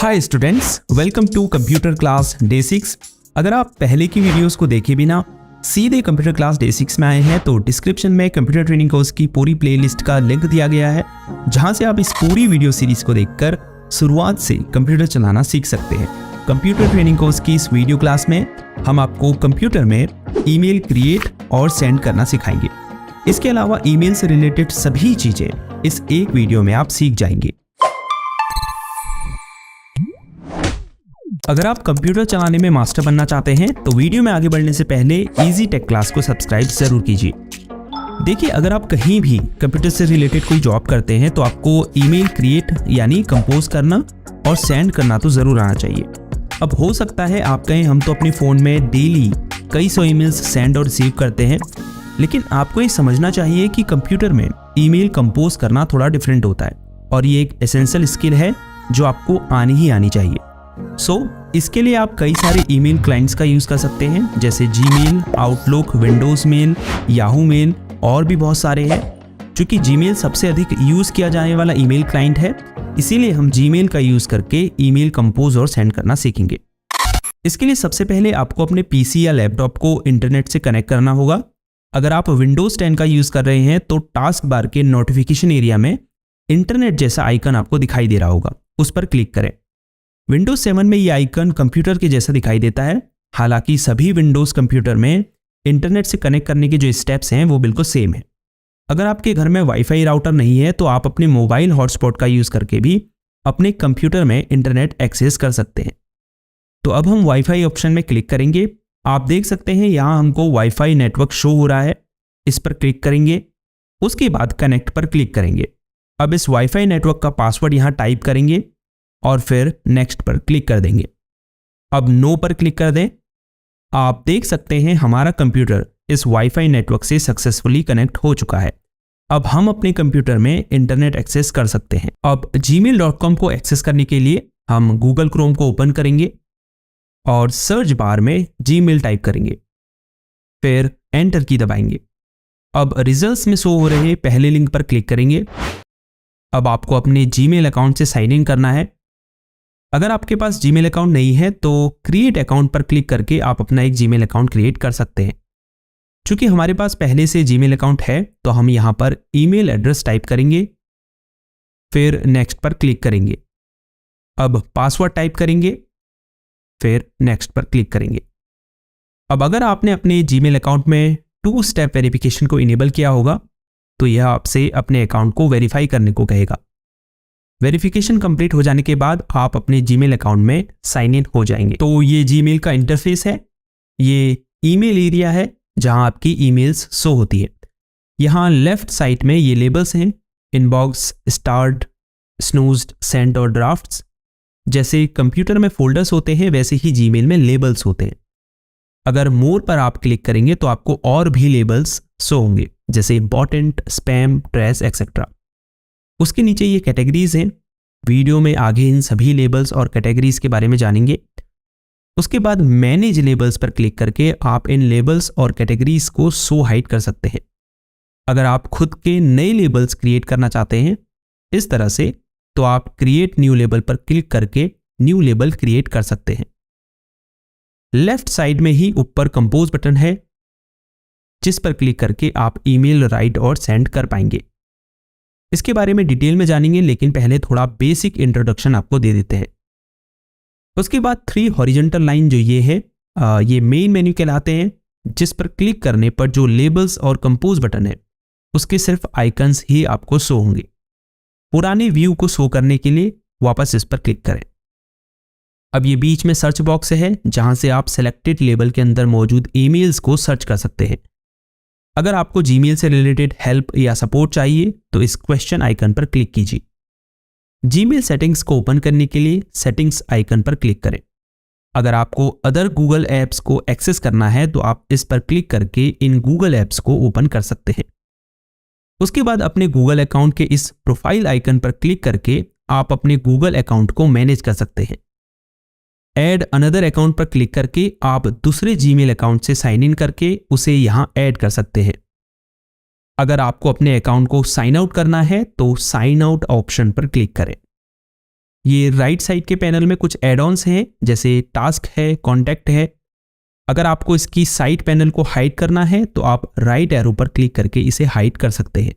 Hi students, welcome to computer class day 6। अगर आप पहले की वीडियोस को देखे बिना सीधे कंप्यूटर क्लास डे 6 में आए हैं तो डिस्क्रिप्शन में कंप्यूटर ट्रेनिंग कोर्स की पूरी प्लेलिस्ट का लिंक दिया गया है, जहां से आप इस पूरी वीडियो सीरीज को देखकर शुरुआत से कंप्यूटर चलाना सीख सकते हैं। कंप्यूटर ट्रेनिंग कोर्स की इस वीडियो क्लास में हम आपको कंप्यूटर में ईमेल क्रिएट और सेंड करना सिखाएंगे। इसके अलावा ईमेल से रिलेटेड सभी चीजें इस एक वीडियो में आप सीख जाएंगे। अगर आप कंप्यूटर चलाने में मास्टर बनना चाहते हैं तो वीडियो में आगे बढ़ने से पहले इजी टेक क्लास को सब्सक्राइब जरूर कीजिए। देखिए, अगर आप कहीं भी कंप्यूटर से रिलेटेड कोई जॉब करते हैं तो आपको ईमेल क्रिएट यानी कंपोज करना और सेंड करना तो जरूर आना चाहिए। अब हो सकता है आप कहें हम तो अपने फ़ोन में डेली कई सौ ईमेल्स सेंड और रिसीव करते हैं, लेकिन आपको ये समझना चाहिए कि कंप्यूटर में ईमेल कंपोज करना थोड़ा डिफरेंट होता है और ये एक एसेंशियल स्किल है जो आपको आनी ही आनी चाहिए। इसके लिए आप कई सारे ईमेल क्लाइंट्स का यूज़ कर सकते हैं, जैसे Gmail, Outlook, Windows mail, Yahoo mail और भी बहुत सारे हैं। चूँकि जीमेल सबसे अधिक यूज़ किया जाने वाला ईमेल क्लाइंट है, इसीलिए हम जीमेल का यूज़ करके ईमेल कंपोज और सेंड करना सीखेंगे। इसके लिए सबसे पहले आपको अपने पीसी या लैपटॉप को इंटरनेट से कनेक्ट करना होगा। अगर आप विंडोज़ 10 का यूज़ कर रहे हैं तो टास्क बार के नोटिफिकेशन एरिया में इंटरनेट जैसा आइकन आपको दिखाई दे रहा होगा, उस पर क्लिक करें। विंडोज 7 में ये आइकन कंप्यूटर के जैसा दिखाई देता है। हालांकि सभी विंडोज़ कंप्यूटर में इंटरनेट से कनेक्ट करने के जो स्टेप्स हैं वो बिल्कुल सेम है। अगर आपके घर में वाईफाई राउटर नहीं है तो आप अपने मोबाइल हॉटस्पॉट का यूज़ करके भी अपने कंप्यूटर में इंटरनेट एक्सेस कर सकते हैं। तो अब हम वाईफाई ऑप्शन में क्लिक करेंगे। आप देख सकते हैं यहाँ हमको वाईफाई नेटवर्क शो हो रहा है, इस पर क्लिक करेंगे। उसके बाद कनेक्ट पर क्लिक करेंगे। अब इस वाईफाई नेटवर्क का पासवर्ड यहाँ टाइप करेंगे और फिर नेक्स्ट पर क्लिक कर देंगे। अब नो पर क्लिक कर दें। आप देख सकते हैं हमारा कंप्यूटर इस वाईफाई नेटवर्क से सक्सेसफुली कनेक्ट हो चुका है। अब हम अपने कंप्यूटर में इंटरनेट एक्सेस कर सकते हैं। अब gmail.com को एक्सेस करने के लिए हम गूगल क्रोम को ओपन करेंगे और सर्च बार में जीमेल टाइप करेंगे, फिर एंटर की दबाएंगे। अब रिजल्ट्स में शो हो रहे पहले लिंक पर क्लिक करेंगे। अब आपको अपने जीमेल अकाउंट से साइन इन करना है। अगर आपके पास जीमेल अकाउंट नहीं है तो क्रिएट अकाउंट पर क्लिक करके आप अपना एक जीमेल अकाउंट क्रिएट कर सकते हैं। चूंकि हमारे पास पहले से जीमेल अकाउंट है तो हम यहां पर ईमेल एड्रेस टाइप करेंगे, फिर नेक्स्ट पर क्लिक करेंगे। अब पासवर्ड टाइप करेंगे, फिर नेक्स्ट पर क्लिक करेंगे। अब अगर आपने अपने जीमेल अकाउंट में 2 स्टेप वेरिफिकेशन को इनेबल किया होगा तो यह आपसे अपने अकाउंट को वेरीफाई करने को कहेगा। वेरिफिकेशन कंप्लीट हो जाने के बाद आप अपने जीमेल अकाउंट में साइन इन हो जाएंगे। तो ये जीमेल का इंटरफेस है, ये ईमेल एरिया है जहां आपकी ईमेल्स शो होती है। यहाँ लेफ्ट साइड में ये लेबल्स हैं, इनबॉक्स, स्टार्ट, स्नूज्ड, सेंट और ड्राफ्ट्स। जैसे कंप्यूटर में फोल्डर्स होते हैं वैसे ही जीमेल में लेबल्स होते हैं। अगर मोर पर आप क्लिक करेंगे तो आपको और भी लेबल्स शो होंगे, जैसे इम्पॉर्टेंट, स्पैम, ट्रेश एक्सेट्रा। उसके नीचे ये कैटेगरीज हैं। वीडियो में आगे इन सभी लेबल्स और कैटेगरीज के बारे में जानेंगे। उसके बाद मैनेज लेबल्स पर क्लिक करके आप इन लेबल्स और कैटेगरीज को शो हाइड कर सकते हैं। अगर आप खुद के नए लेबल्स क्रिएट करना चाहते हैं इस तरह से, तो आप क्रिएट न्यू लेबल पर क्लिक करके न्यू लेबल क्रिएट कर सकते हैं। लेफ्ट साइड में ही ऊपर कंपोज बटन है, जिस पर क्लिक करके आप ईमेल राइट और सेंड कर पाएंगे। इसके बारे में डिटेल में जानेंगे, लेकिन पहले थोड़ा बेसिक इंट्रोडक्शन आपको दे देते हैं। उसके बाद 3 हॉरिजॉन्टल लाइन जो ये है, ये मेन मेन्यू कहलाते हैं, जिस पर क्लिक करने पर जो लेबल्स और कंपोज बटन है उसके सिर्फ आइकन्स ही आपको शो होंगे। पुराने व्यू को शो करने के लिए वापस इस पर क्लिक करें। अब ये बीच में सर्च बॉक्स है जहां से आप सेलेक्टेड लेबल के अंदर मौजूद ईमेल्स को सर्च कर सकते हैं। अगर आपको जीमेल से रिलेटेड हेल्प या सपोर्ट चाहिए तो इस क्वेश्चन आइकन पर क्लिक कीजिए। जीमेल सेटिंग्स को ओपन करने के लिए सेटिंग्स आइकन पर क्लिक करें। अगर आपको अदर गूगल ऐप्स को एक्सेस करना है तो आप इस पर क्लिक करके इन गूगल ऐप्स को ओपन कर सकते हैं। उसके बाद अपने गूगल अकाउंट के इस प्रोफाइल आइकन पर क्लिक करके आप अपने गूगल अकाउंट को मैनेज कर सकते हैं। ऐड अनदर अकाउंट पर क्लिक करके आप दूसरे जीमेल अकाउंट से साइन इन करके उसे यहां ऐड कर सकते हैं। अगर आपको अपने अकाउंट को साइन आउट करना है तो साइन आउट ऑप्शन पर क्लिक करें। ये राइट साइड के पैनल में कुछ एड ऑन्स हैं, जैसे टास्क है, कॉन्टैक्ट है। अगर आपको इसकी साइड पैनल को हाइड करना है तो आप राइट एरो पर क्लिक करके इसे हाइड कर सकते हैं।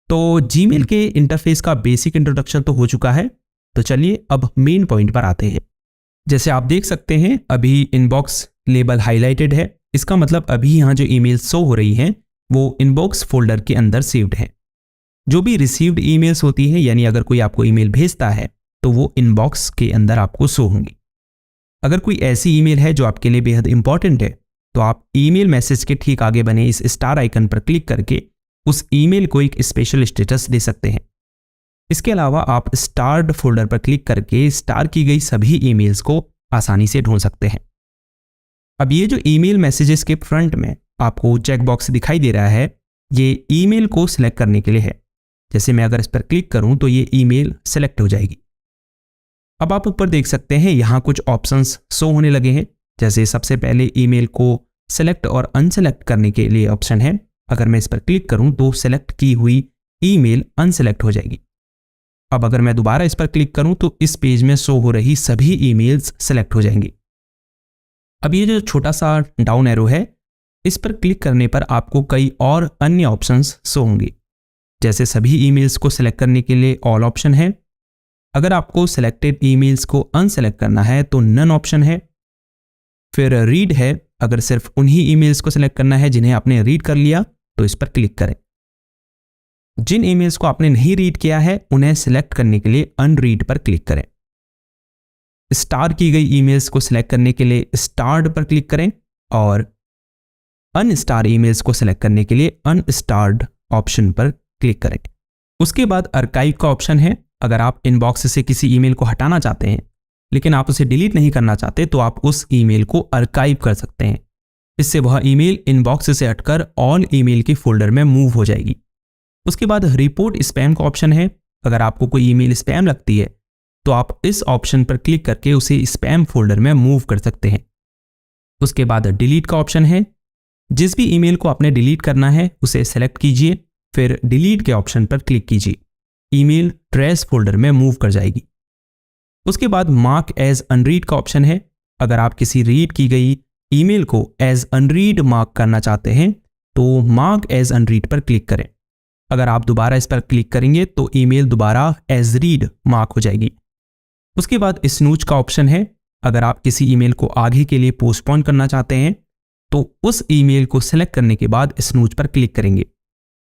तो जीमेल के इंटरफेस का बेसिक इंट्रोडक्शन तो हो चुका है, तो चलिए अब मेन पॉइंट पर आते हैं। जैसे आप देख सकते हैं अभी इनबॉक्स लेबल हाईलाइटेड है, इसका मतलब अभी यहाँ जो ईमेल शो हो रही हैं वो इनबॉक्स फोल्डर के अंदर सेव्ड है। जो भी रिसीव्ड ईमेल्स होती है, यानी अगर कोई आपको ईमेल भेजता है तो वो इनबॉक्स के अंदर आपको शो होंगी। अगर कोई ऐसी ईमेल है जो आपके लिए बेहद इंपॉर्टेंट है तो आप ईमेल मैसेज के ठीक आगे बने इस स्टार आइकन पर क्लिक करके उस ईमेल को एक स्पेशल स्टेटस दे सकते हैं। इसके अलावा आप स्टार्ड फोल्डर पर क्लिक करके स्टार की गई सभी ईमेल्स को आसानी से ढूंढ सकते हैं। अब ये जो ईमेल मैसेजेस के फ्रंट में आपको चेक बॉक्स दिखाई दे रहा है, ये ईमेल को सिलेक्ट करने के लिए है। जैसे मैं अगर इस पर क्लिक करूं तो ये ईमेल सेलेक्ट हो जाएगी। अब आप ऊपर देख सकते हैं यहाँ कुछ ऑप्शंस शो होने लगे हैं। जैसे सबसे पहले ईमेल को सेलेक्ट और अनसेलेक्ट करने के लिए ऑप्शन है। अगर मैं इस पर क्लिक करूं तो सेलेक्ट की हुई ईमेल अनसेलेक्ट हो जाएगी। अब अगर मैं दोबारा इस पर क्लिक करूं तो इस पेज में शो हो रही सभी ईमेल्स सेलेक्ट हो जाएंगी। अब ये जो छोटा सा डाउन एरो है, इस पर क्लिक करने पर आपको कई और अन्य ऑप्शंस शो होंगे। जैसे सभी ईमेल्स को सिलेक्ट करने के लिए ऑल ऑप्शन है। अगर आपको सिलेक्टेड ईमेल्स को अनसेलेक्ट करना है तो नन ऑप्शन है। फिर रीड है, अगर सिर्फ उन्हीं ईमेल्स को सिलेक्ट करना है जिन्हें आपने रीड कर लिया तो इस पर क्लिक करें। जिन ईमेल्स को आपने नहीं रीड किया है उन्हें सिलेक्ट करने के लिए अनरीड पर क्लिक करें। स्टार की गई ईमेल्स को सिलेक्ट करने के लिए स्टार्ड पर क्लिक करें और अनस्टार ईमेल्स को सिलेक्ट करने के लिए अनस्टार्ड ऑप्शन पर क्लिक करें। उसके बाद आर्काइव का ऑप्शन है। अगर आप इनबॉक्स से किसी ईमेल को हटाना चाहते हैं लेकिन आप उसे डिलीट नहीं करना चाहते तो आप उस ईमेल को आर्काइव कर सकते हैं। इससे वह ईमेल इनबॉक्स से हटकर ऑल ईमेल के फोल्डर में मूव हो जाएगी। उसके बाद रिपोर्ट स्पैम का ऑप्शन है। अगर आपको कोई ईमेल स्पैम लगती है तो आप इस ऑप्शन पर क्लिक करके उसे स्पैम फोल्डर में मूव कर सकते हैं। उसके बाद डिलीट का ऑप्शन है। जिस भी ईमेल को आपने डिलीट करना है उसे सेलेक्ट कीजिए, फिर डिलीट के ऑप्शन पर क्लिक कीजिए। ईमेल ट्रेस फोल्डर में मूव कर जाएगी। उसके बाद मार्क एज अनरीड का ऑप्शन है। अगर आप किसी रीड की गई ईमेल को एज अनरीड मार्क करना चाहते हैं तो मार्क एज अनरीड पर क्लिक करें। अगर आप दोबारा इस पर क्लिक करेंगे तो ईमेल दोबारा एज रीड मार्क हो जाएगी। उसके बाद स्नूज का ऑप्शन है। अगर आप किसी ईमेल को आगे के लिए पोस्टपोन करना चाहते हैं तो उस ईमेल को सिलेक्ट करने के बाद स्नूज पर क्लिक करेंगे,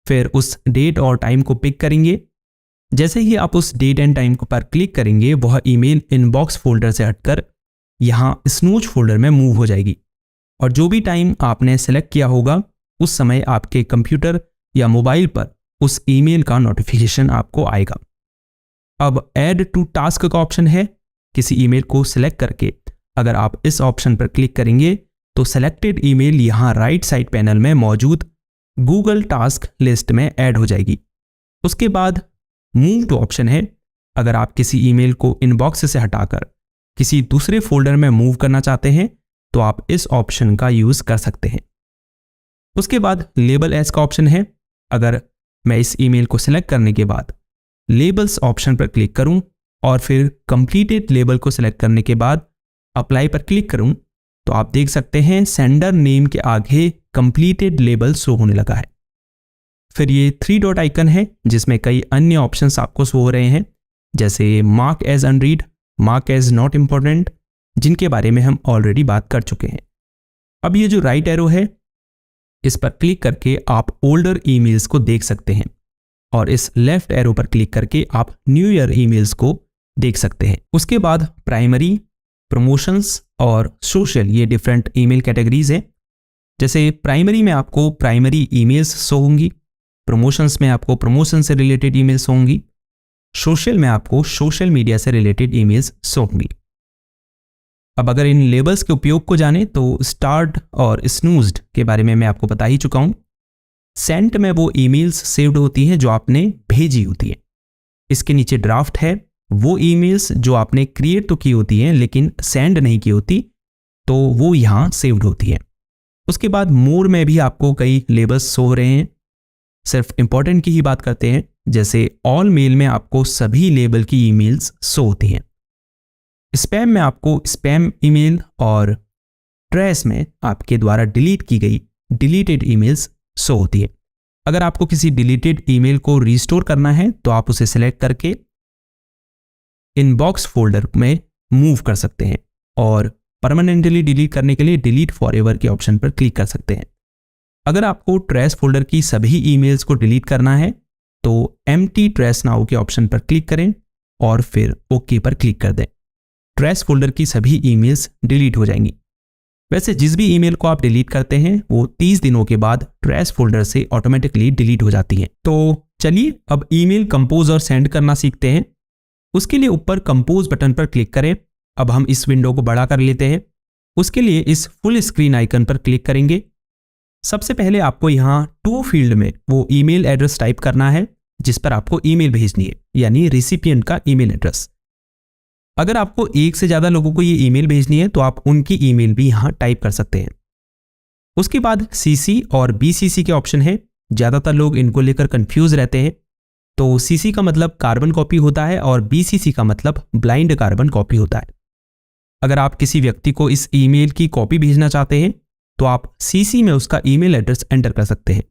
फिर उस डेट और टाइम को पिक करेंगे। जैसे ही आप उस डेट एंड टाइम पर क्लिक करेंगे वह ईमेल इनबॉक्स फोल्डर से हटकर यहाँ स्नूज फोल्डर में मूव हो जाएगी और जो भी टाइम आपने सेलेक्ट किया होगा उस समय आपके कंप्यूटर या मोबाइल पर उस ईमेल का नोटिफिकेशन आपको आएगा। अब ऐड टू टास्क का ऑप्शन है। किसी ईमेल को सिलेक्ट करके अगर आप इस ऑप्शन पर क्लिक करेंगे तो सेलेक्टेड ईमेल यहाँ राइट साइड पैनल में मौजूद गूगल टास्क लिस्ट में ऐड हो जाएगी। उसके बाद मूव टू ऑप्शन है। अगर आप किसी ईमेल को इनबॉक्स से हटाकर किसी दूसरे फोल्डर में मूव करना चाहते हैं तो आप इस ऑप्शन का यूज कर सकते हैं। उसके बाद लेबल एज का ऑप्शन है। अगर मैं इस ईमेल को सिलेक्ट करने के बाद लेबल्स ऑप्शन पर क्लिक करूं और फिर कंप्लीटेड लेबल को सिलेक्ट करने के बाद अप्लाई पर क्लिक करूं तो आप देख सकते हैं सेंडर नेम के आगे कंप्लीटेड लेबल शो होने लगा है। फिर ये 3 डॉट आइकन है जिसमें कई अन्य ऑप्शंस आपको शो हो रहे हैं, जैसे mark as unread, mark as not important, जिनके बारे में हम ऑलरेडी बात कर चुके हैं। अब ये जो राइट एरो है इस पर क्लिक करके आप ओल्डर ईमेल्स को देख सकते हैं और इस लेफ्ट एरो पर क्लिक करके आप न्यू ईयर ईमेल्स को देख सकते हैं। उसके बाद प्राइमरी, प्रमोशंस और सोशल, ये डिफरेंट ईमेल कैटेगरीज हैं। जैसे प्राइमरी में आपको प्राइमरी ईमेल्स शो होंगी, प्रमोशंस में आपको प्रमोशन से रिलेटेड ईमेल्स होंगी, सोशल में आपको सोशल मीडिया से रिलेटेड ईमेल्स शो होंगी। अब अगर इन लेबल्स के उपयोग को जाने तो स्टार्ट और स्नूज्ड के बारे में मैं आपको बता ही चुका हूं। सेंट में वो ईमेल्स सेव्ड होती हैं जो आपने भेजी होती है। इसके नीचे ड्राफ्ट है, वो ईमेल्स जो आपने क्रिएट तो की होती हैं लेकिन सेंड नहीं की होती, तो वो यहाँ सेव्ड होती है। उसके बाद मोर में भी आपको कई लेबल्स शो हो रहे हैं। सिर्फ इंपॉर्टेंट की ही बात करते हैं। जैसे ऑल मेल में आपको सभी लेबल की ईमेल्स शो होती हैं। स्पैम में आपको स्पैम ईमेल और ट्रैश में आपके द्वारा डिलीट की गई डिलीटेड ईमेल्स शो होती है। अगर आपको किसी डिलीटेड ईमेल को रिस्टोर करना है तो आप उसे सेलेक्ट करके इनबॉक्स फोल्डर में मूव कर सकते हैं और परमानेंटली डिलीट करने के लिए डिलीट फॉरएवर के ऑप्शन पर क्लिक कर सकते हैं। अगर आपको ट्रैश फोल्डर की सभी ईमेल्स को डिलीट करना है तो एम्प्टी ट्रैश नाउ के ऑप्शन पर क्लिक करें और फिर ओके पर क्लिक कर दें। ट्रैश फोल्डर की सभी ईमेल्स डिलीट हो जाएंगी। वैसे जिस भी ईमेल को आप डिलीट करते हैं वो 30 दिनों के बाद ट्रैश फोल्डर से ऑटोमेटिकली डिलीट हो जाती हैं। तो चलिए अब ईमेल कंपोज और सेंड करना सीखते हैं। उसके लिए ऊपर कंपोज बटन पर क्लिक करें। अब हम इस विंडो को बड़ा कर लेते हैं। उसके लिए इस फुल स्क्रीन आइकन पर क्लिक करेंगे। सबसे पहले आपको यहाँ टू फील्ड में वो ईमेल एड्रेस टाइप करना है जिस पर आपको ईमेल भेजनी है, यानी रिसिपिएंट का ईमेल एड्रेस। अगर आपको एक से ज्यादा लोगों को ये ईमेल भेजनी है तो आप उनकी ईमेल भी यहाँ टाइप कर सकते हैं। उसके बाद सीसी और बीसीसी के ऑप्शन है। ज्यादातर लोग इनको लेकर कंफ्यूज रहते हैं। तो सीसी का मतलब कार्बन कॉपी होता है और बीसीसी का मतलब ब्लाइंड कार्बन कॉपी होता है। अगर आप किसी व्यक्ति को इस ईमेल की कॉपी भेजना चाहते हैं तो आप सीसी में उसका ईमेल एड्रेस एंटर कर सकते हैं।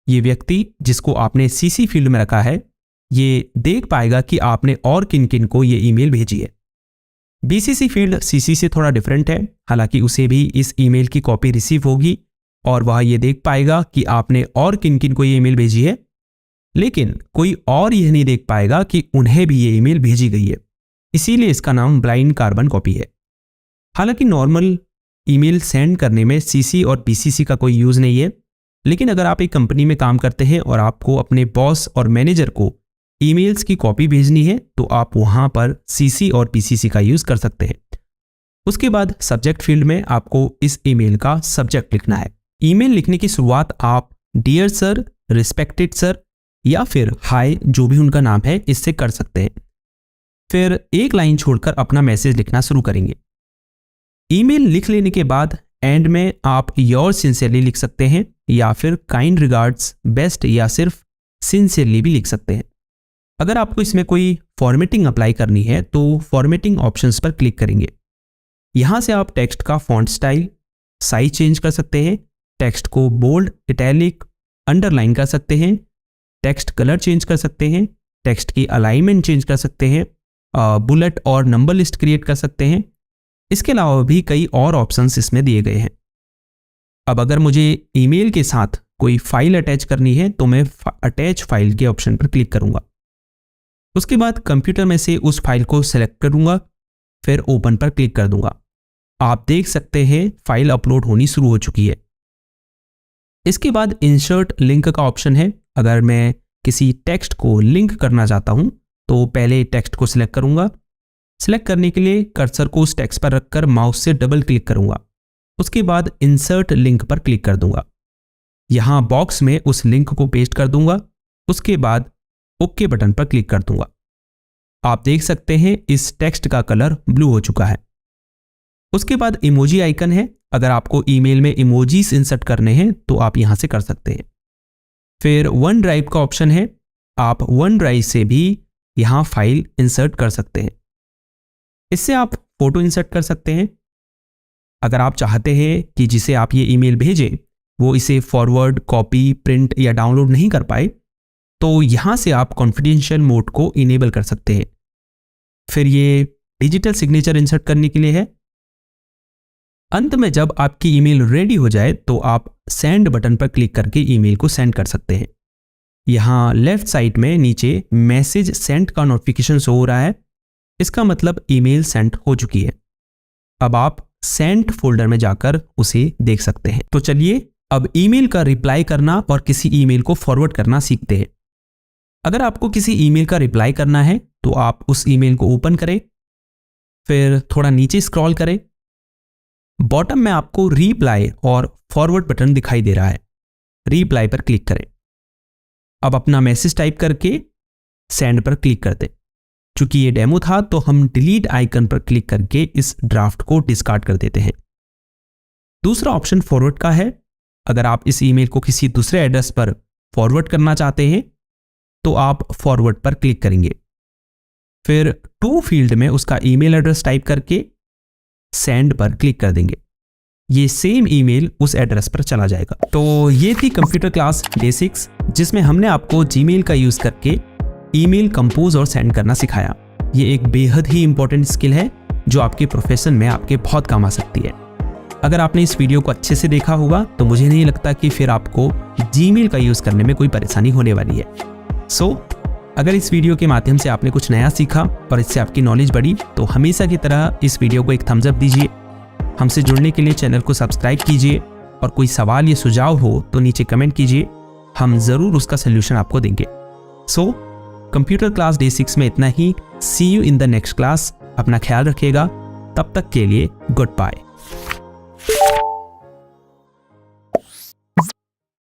ये व्यक्ति जिसको आपने सीसी फील्ड में रखा है ये देख पाएगा कि आपने और किन किन को ये ईमेल भेजी है। बीसीसी फील्ड सीसी से थोड़ा डिफरेंट है, हालांकि उसे भी इस ईमेल की कॉपी रिसीव होगी और वह ये देख पाएगा कि आपने और किन किन को ये ईमेल भेजी है, लेकिन कोई और यह नहीं देख पाएगा कि उन्हें भी ये ईमेल भेजी गई है। इसीलिए इसका नाम ब्लाइंड कार्बन कॉपी है। हालांकि नॉर्मल ईमेल सेंड करने में सीसी और बीसीसी का कोई यूज नहीं है, लेकिन अगर आप एक कंपनी में काम करते हैं और आपको अपने बॉस और मैनेजर को ईमेल्स की कॉपी भेजनी है तो आप वहां पर सीसी और बीसीसी का यूज कर सकते हैं। उसके बाद सब्जेक्ट फील्ड में आपको इस ईमेल का सब्जेक्ट लिखना है। ईमेल लिखने की शुरुआत आप डियर सर, रिस्पेक्टेड सर या फिर हाय, जो भी उनका नाम है, इससे कर सकते हैं। फिर एक लाइन छोड़कर अपना मैसेज लिखना शुरू करेंगे। ईमेल लिख लेने के बाद एंड में आप योर सिंसियरली लिख सकते हैं या फिर काइंड रिगार्ड्स, बेस्ट या सिर्फ सिंसियरली भी लिख सकते हैं। अगर आपको इसमें कोई फॉर्मेटिंग अप्लाई करनी है तो फॉर्मेटिंग ऑप्शंस पर क्लिक करेंगे। यहां से आप टेक्स्ट का फॉन्ट स्टाइल, साइज चेंज कर सकते हैं, टेक्स्ट को बोल्ड, इटैलिक, अंडरलाइन कर सकते हैं, टेक्स्ट कलर चेंज कर सकते हैं, टेक्स्ट की अलाइनमेंट चेंज कर सकते हैं, बुलेट और नंबर लिस्ट क्रिएट कर सकते हैं। इसके अलावा भी कई और ऑप्शंस इसमें दिए गए हैं। अब अगर मुझे ईमेल के साथ कोई फाइल अटैच करनी है तो मैं अटैच फाइल के ऑप्शन पर क्लिक करूंगा। उसके बाद कंप्यूटर में से उस फाइल को सेलेक्ट करूंगा, फिर ओपन पर क्लिक कर दूंगा। आप देख सकते हैं फाइल अपलोड होनी शुरू हो चुकी है। इसके बाद इंसर्ट लिंक का ऑप्शन है। अगर मैं किसी टेक्स्ट को लिंक करना चाहता हूं तो पहले टेक्स्ट को सिलेक्ट करूंगा। सिलेक्ट करने के लिए कर्सर को उस टेक्स्ट पर रखकर माउस से डबल क्लिक करूंगा। उसके बाद इंसर्ट लिंक पर क्लिक कर दूंगा। यहां बॉक्स में उस लिंक को पेस्ट कर दूंगा। उसके बाद ओके बटन पर क्लिक कर दूंगा। आप देख सकते हैं इस टेक्स्ट का कलर ब्लू हो चुका है। उसके बाद इमोजी आइकन है। अगर आपको ईमेल में इमोजीज इंसर्ट करने हैं तो आप यहां से कर सकते हैं। फिर वन ड्राइव का ऑप्शन है। आप वन ड्राइव से भी यहां फाइल इंसर्ट कर सकते हैं। इससे आप फोटो इंसर्ट कर सकते हैं। अगर आप चाहते हैं कि जिसे आप ये ईमेल भेजें वो इसे फॉरवर्ड, कॉपी, प्रिंट या डाउनलोड नहीं कर पाए तो यहां से आप कॉन्फिडेंशियल मोड को इनेबल कर सकते हैं। फिर ये डिजिटल सिग्नेचर इंसर्ट करने के लिए है। अंत में जब आपकी ईमेल रेडी हो जाए तो आप सेंड बटन पर क्लिक करके ईमेल को सेंड कर सकते हैं। यहां लेफ्ट साइड में नीचे मैसेज सेंड का नोटिफिकेशन शो हो रहा है। इसका मतलब ईमेल सेंड हो चुकी है। अब आप सेंड फोल्डर में जाकर उसे देख सकते हैं। तो चलिए अब ईमेल का रिप्लाई करना और किसी ईमेल को फॉरवर्ड करना सीखते हैं। अगर आपको किसी ईमेल का रिप्लाई करना है तो आप उस ईमेल को ओपन करें, फिर थोड़ा नीचे स्क्रॉल करें। बॉटम में आपको रिप्लाई और फॉरवर्ड बटन दिखाई दे रहा है। रिप्लाई पर क्लिक करें। अब अपना मैसेज टाइप करके सेंड पर क्लिक कर दें। चूंकि ये डेमो था तो हम डिलीट आइकन पर क्लिक करके इस ड्राफ्ट को डिस्कार्ड कर देते हैं। दूसरा ऑप्शन फॉरवर्ड का है। अगर आप इस ईमेल को किसी दूसरे एड्रेस पर फॉरवर्ड करना चाहते हैं तो आप फॉरवर्ड पर क्लिक करेंगे। फिर टू फील्ड में उसका ईमेल एड्रेस टाइप करके सेंड पर क्लिक कर देंगे। ये सेम ईमेल उस एड्रेस पर चला जाएगा। तो ये थी कंप्यूटर क्लास डे 6, जिसमें हमने आपको जीमेल का यूज करके ईमेल कंपोज और सेंड करना सिखाया। ये एक बेहद ही इंपॉर्टेंट स्किल है जो आपके प्रोफेशन में आपके बहुत काम आ सकती है। अगर आपने इस वीडियो को अच्छे से देखा होगा तो मुझे नहीं लगता कि फिर आपको जीमेल का यूज करने में कोई परेशानी होने वाली है। अगर इस वीडियो के माध्यम से आपने कुछ नया सीखा और इससे आपकी नॉलेज बढ़ी तो हमेशा की तरह इस वीडियो को एक थम्स अप दीजिए। हमसे जुड़ने के लिए चैनल को सब्सक्राइब कीजिए और कोई सवाल या सुझाव हो तो नीचे कमेंट कीजिए, हम ज़रूर उसका सलूशन आपको देंगे। कंप्यूटर क्लास डे 6 में इतना ही। See you in the next class. अपना ख्याल रखिएगा। तब तक के लिए गुड बाय।